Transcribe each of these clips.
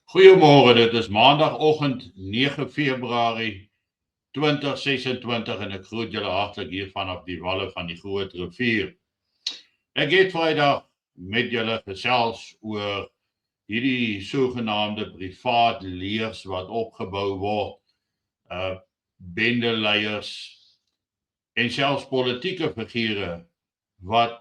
Goeiemôre, dit is maandagoggend 9 Februarie 2026 en ek groet julle hartlik hier vanaf die walle van die Groot Rivier. Ek het Vrydag met julle gesels oor hierdie sogenaamde privaat leers wat opgebou word, bendeleiers en selfs politieke figure wat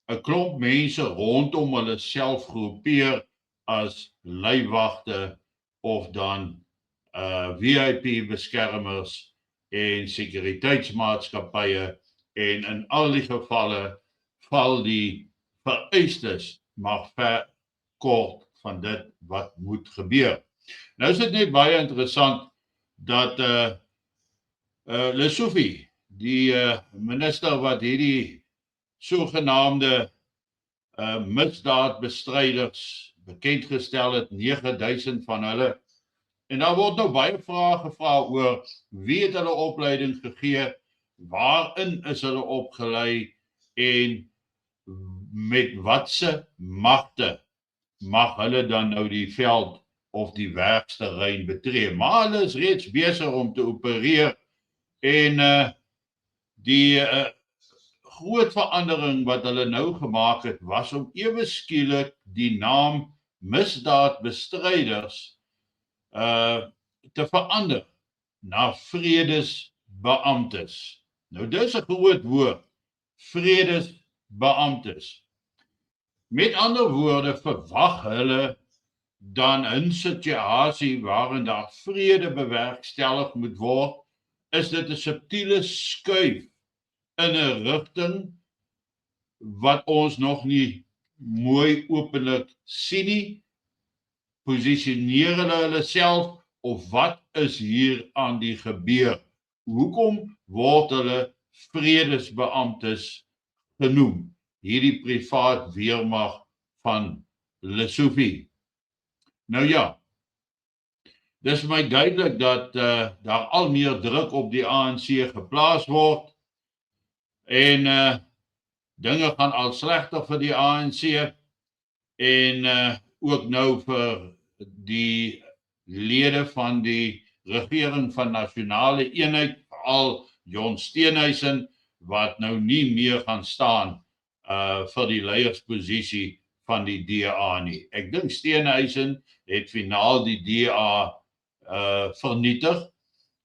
'n klomp mense rondom hulle self groepeer as leiwagte of dan VIP beskermers en sekuriteitsmaatskappye en in al die gevalle val die vereistes maar ver kort van dit wat moet gebeur. Nou is dit net baie interessant dat Lesofie, die minister wat hierdie sogenaamde misdaadbestryders bekend gestel het, 9000 van hulle. En daar word nou baie vrae gevra oor wie het hulle opleiding gegee, waarin is hulle opgelei en met watse magte mag hulle dan nou die veld of die werksterrein betree. Maar hulle is reeds besig om te opereer en die groot verandering wat hulle nou gemaak het, was om ewe skielik die naam misdaadbestryders te verander na vredesbeamptes. Nou dis 'n groot woord, vredesbeamptes. Met ander woorde verwag hulle dan 'n situasie waarin daar vrede bewerkstellig moet word, is dit 'n subtiele skuif in 'n rigting wat ons nog nie mooi openlik sien nie. Posisioneer hulle self of wat is hier aan die gebeur? Hoekom word hulle vredesbeamptes genoem? Hierdie privaat weermag van Lesofie. Nou ja, dis vir my duidelik dat daar al meer druk op die ANC geplaas word en dinge gaan al slegter vir die ANC en ook nou vir die lede van die regering van nasionale eenheid, veral John Steenhuisen, wat nou nie meer gaan staan vir die leiersposisie van die DA nie. Ek dink Steenhuisen het finaal die DA vernietig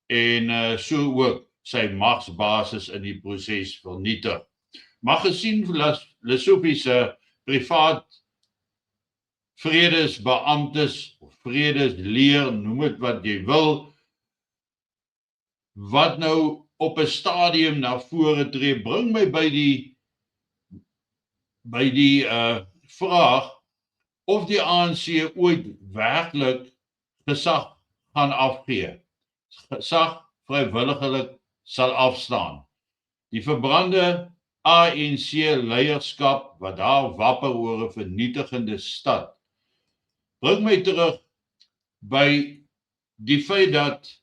en so ook sy magsbasis in die proses vernietig. Maar gesien Lesofie se privaat vredesbeamptes of vredesleer, noem dit wat jy wil, wat nou op 'n stadium na vore tree, bring my by die vraag of die ANC ooit werklik gesag gaan afgee, gesag vrywilliglik sal afstaan. Die verbrande ANC leierskap wat daar wapper oor 'n vernietigende stad, bring my terug by die feit dat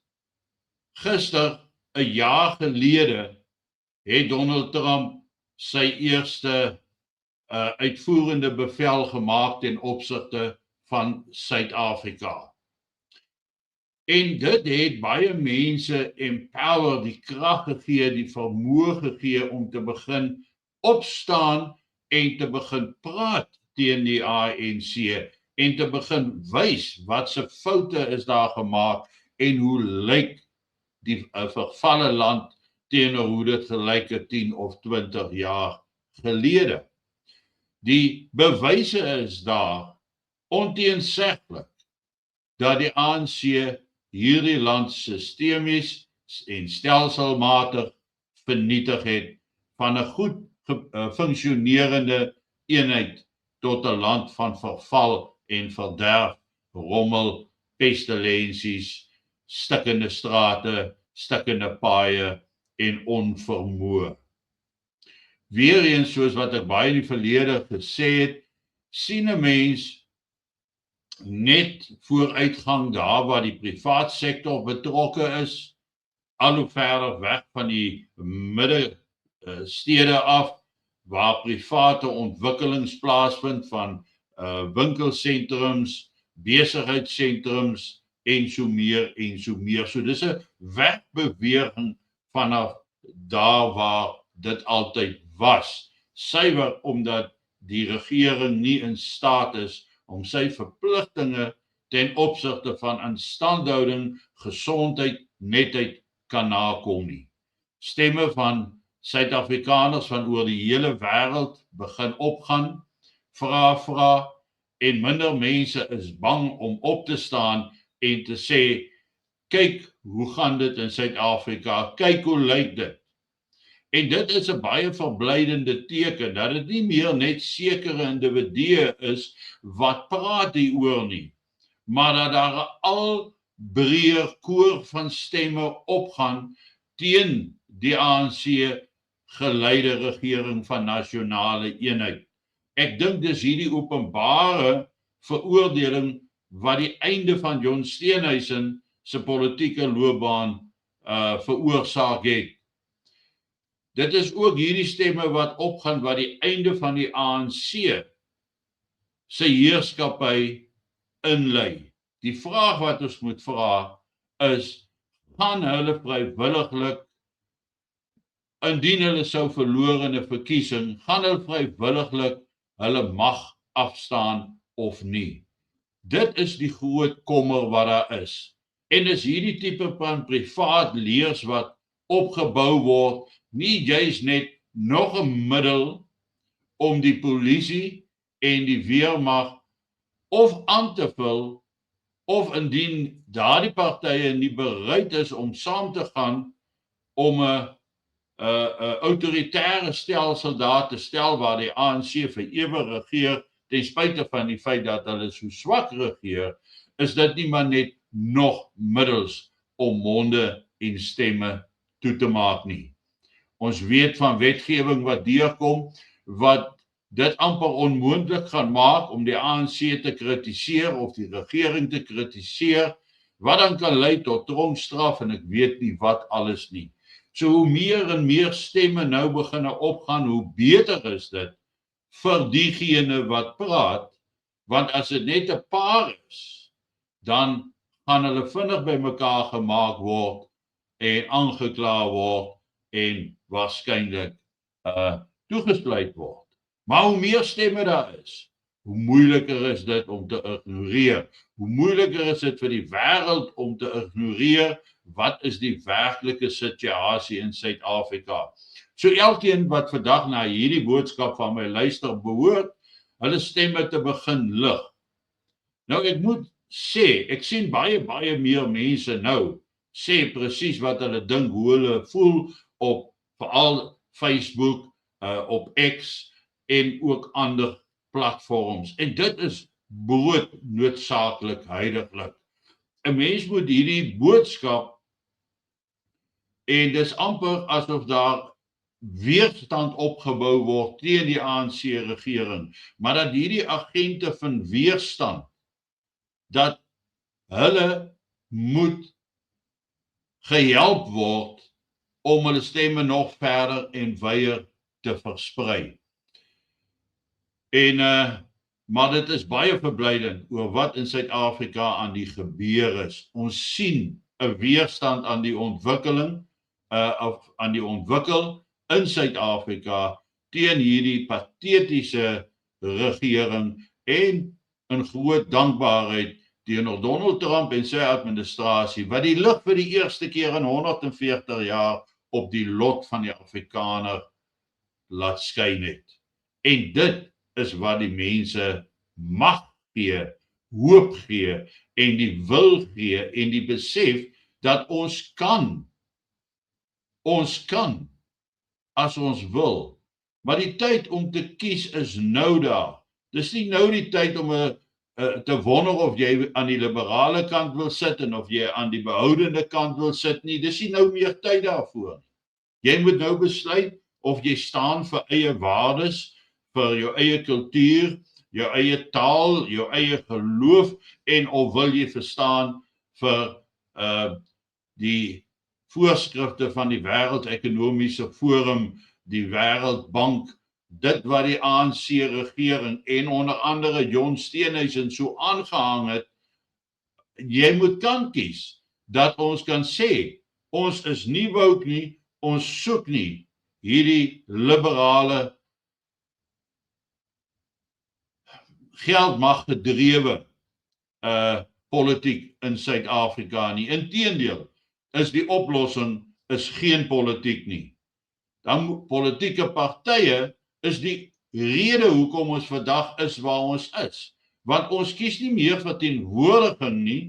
gister 'n jaar gelede het Donald Trump sy eerste uitvoerende bevel gemaak ten opsigte van Suid-Afrika. En dit het baie mense empower, die krag gegee, die vermoë gegee om te begin opstaan en te begin praat teen die ANC en te begin wys wat se foute is daar gemaak en hoe lyk die vervalle land teenoor hoe dit gelyk het 10 of 20 jaar gelede. Die bewyse is daar onteenseglik dat die ANC hierdie land sistemies en stelselmatig vernietig het van 'n goed funksionerende eenheid tot 'n land van verval en verderf, rommel, pestilensies, stikkende strate, stikkende paaie en onvermoë. Weereens, soos wat ek baie in die verlede gesê het, sien 'n mens net vooruitgang daar waar die privaat sektor betrokke is, al hoe verder weg van die middestede af, waar private ontwikkelings plaasvind van winkelsentrums, besigheidssentrums en so meer en so meer. So dis 'n wegbeweging vanaf daar waar dit altyd was. Suiwer omdat die regering nie in staat is om sy verpligtinge ten opsigte van instandhouding, gesondheid, netheid kan nakom nie. Stemme van Suid-Afrikaners van oor die hele wêreld begin opgaan, vra en minder mense is bang om op te staan en te sê, kyk hoe gaan dit in Suid-Afrika, kyk hoe lyk dit. En dit is 'n baie verblydende teken dat dit nie meer net sekere individue is wat praat hieroor nie, maar dat daar 'n al breër koor van stemme opgaan teen die ANC geleide regering van nasionale eenheid. Ek dink dis hierdie openbare veroordeling wat die einde van John Steenhuisen se politieke loopbaan veroorsaak het. Dit is ook hierdie stemme wat opgaan wat die einde van die ANC se heerskappy inlei. Die vraag wat ons moet vra is, gaan hulle vrywilliglik, indien hulle sou verloor in 'n verkiesing, gaan hulle vrywilliglik hulle mag afstaan of nie? Dit is die groot kommer wat daar is. En is hierdie tipe van privaat leers wat opgebou word, nie juis net nog 'n middel om die polisie en die weermag of aan te vul, of indien daardie partye nie bereid is om saam te gaan om 'n autoritaire stelsel daar te stel waar die ANC vir ewig regeer, ten spyte van die feit dat hulle so swak regeer, is dit nie maar net nog middels om monde en stemme toe te maak nie. Ons weet van wetgewing wat deurkom, wat dit amper onmoontlik gaan maak om die ANC te kritiseer of die regering te kritiseer, wat dan kan lei tot tronkstraf en ek weet nie wat alles nie. So hoe meer en meer stemme nou begin opgaan, hoe beter is dit vir diegene wat praat, want as dit net 'n paar is, dan gaan hulle vinnig bymekaar gemaak word en aangekla word en waarskynlik toegesluit word. Maar hoe meer stemme daar is, hoe moeiliker is dit om te ignoreer. Hoe moeiliker is dit vir die wêreld om te ignoreer wat is die werklike situasie in Suid-Afrika. So elkeen wat vandag na hierdie boodskap van my luister, behoort hulle stemme te begin lig. Nou ek moet sê, ek sien baie meer mense nou sê presies wat hulle dink, hoe hulle voel op veral Facebook, op X en ook ander platforms. En dit is broodnoodsaaklik heiliglik. 'n Mens moet hierdie boodskap, en dis amper asof daar weerstand opgebou word teen die ANC regering, maar dat hierdie agente van weerstand, dat hulle moet gehelp word om hulle stemme nog verder en wyer te versprei. En maar dit is baie verblydend oor wat in Suid-Afrika aan die gebeur is. Ons sien 'n weerstand aan die ontwikkeling of aan die ontwikkel in Suid-Afrika teen hierdie patetiese regering en in groot dankbaarheid teenoor Donald Trump en sy administrasie wat die lig vir die eerste keer in 140 jaar op die lot van die Afrikaner laat skyn het. En dit is wat die mense mag gee, hoop gee en die wil gee en die besef dat ons kan as ons wil. Maar die tyd om te kies is nou daar. Dis nie nou die tyd om te wonder of jy aan die liberale kant wil sit en of jy aan die behoudende kant wil sit nie. Dis nie nou meer tyd daarvoor. Jy moet nou besluit of jy staan vir eie waardes, vir jou eie kultuur, jou eie taal, jou eie geloof en of wil jy verstaan vir die voorskrifte van die Wêreldekonomiese Forum, die Wêreldbank, dit wat die ANC regering en onder andere John Steenhuisen so aangehang het jy moet kan kies, dat ons kan sê, ons is nie woke nie, ons soek nie hierdie liberale geldmag gedrewe politiek in Suid-Afrika nie. Inteendeel is die oplossing is geen politiek nie. Dan politieke partye is die rede hoekom ons vandag is waar ons is. Want ons kies nie meer verteenwoordiging nie.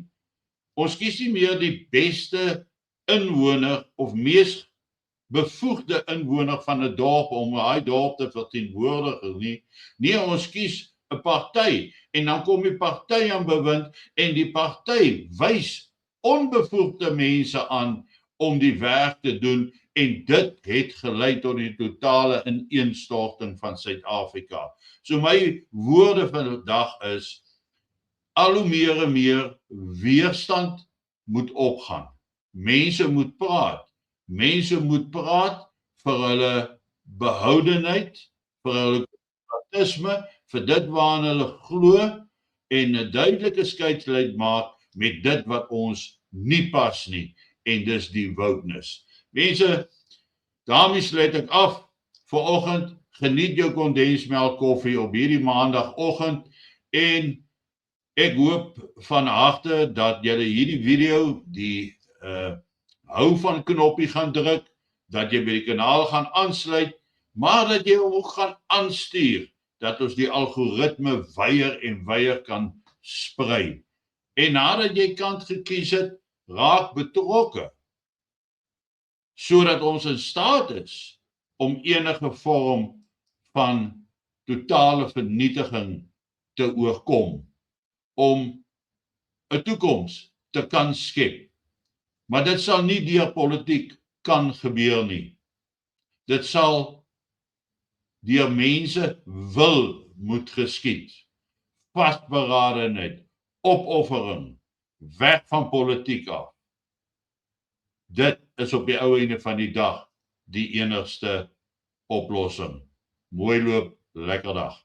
Ons kies nie meer die beste inwoner of mees bevoegde inwoner van 'n dorp om daai dorp te verteenwoordig nie. Nee, ons kies 'n party en dan kom die party aan bewind en die party wys onbevoegde mense aan om die werk te doen en dit het gelei tot die totale ineenstorting van Suid-Afrika. So my woorde vandag is al hoe meer en meer weerstand moet opgaan. Mense moet praat. Mense moet praat vir hulle behoudenheid, vir hulle patriotisme, vir dit waaraan hulle glo en 'n duidelike skeidslyn maak met dit wat ons nie pas nie en dis die wokeness. Mense, daarmee sluit ek af vir oggend. Geniet jou kondensmelk koffie op hierdie maandagooggend en ek hoop van harte dat julle hierdie video die hou van knoppie gaan druk, dat jy by die kanaal gaan aansluit, maar dat jy ook gaan aanstuur dat ons die algoritme weier kan sprei. En nadat jy kant gekies het, raak betrokke sodat ons in staat is om enige vorm van totale vernietiging te oorkom, om 'n toekoms te kan skep. Maar dit sal nie deur politiek kan gebeur nie. Dit sal deur mense wil moet geskied. Vasberadenheid, opoffering, weg van politiek af. Dit is op die ou einde van die dag die enigste oplossing. Mooi loop, lekker dag.